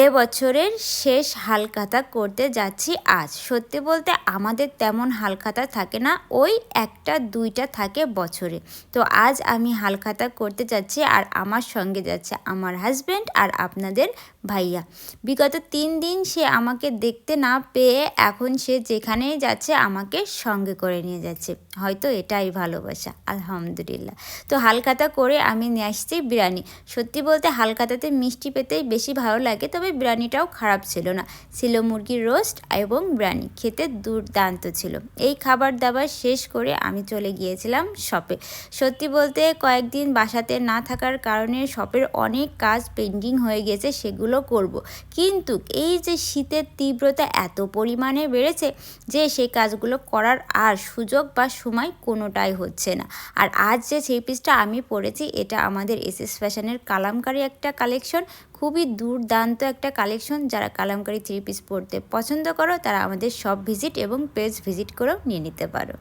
এবছরের শেষ হালখাতা করতে যাচ্ছি আজ। সত্যি বলতে আমাদের তেমন হালখাতা থাকে না, ওই একটা দুইটা থাকে বছরে। তো আজ আমি হালখাতা করতে যাচ্ছি আর আমার সঙ্গে যাচ্ছে আমার হাজব্যান্ড আর আপনাদের ভাইয়া। বিগত 3 দিন সে আমাকে দেখতে না পেয়ে এখন সে যেখানেই যাচ্ছে আমাকে সঙ্গে করে নিয়ে যাচ্ছে। হয়তো এটাই ভালোবাসা, আলহামদুলিল্লাহ। তো হালখাতা করে আমি নিয়ে আসছি বিরিয়ানি। সত্যি বলতে হালখাতাতে মিষ্টি পেতেই বেশি ভালো লাগে, তবে বিরিয়ানিটাও খারাপ ছিল না। ছিল মুরগির রোস্ট এবং বিরিয়ানি, খেতে দুর্দান্ত ছিল। এই খাবার দাবার শেষ করে আমি চলে গিয়েছিলাম শপে। সত্যি বলতে কয়েকদিন বাসাতে না থাকার কারণে শপের অনেক কাজ পেন্ডিং হয়ে গেছে, সেগুলো করব। কিন্তু এই যে শীতের তীব্রতা এত পরিমাণে বেড়েছে যে সেই কাজগুলো করার আর সুযোগ বা সময় কোনোটাই হচ্ছে না। আর আজ যে থ্রি পিসটা আমি পরেছি এটা আমাদের এসএস ফ্যাশনের কালামকারী একটা কালেকশন, খুবই দুর্দান্ত একটা কালেকশন। যারা কালামকারী থ্রি পিস পরতে পছন্দ করো তারা আমাদের শপ ভিজিট এবং পেজ ভিজিট করেও নিয়ে নিতে পারো।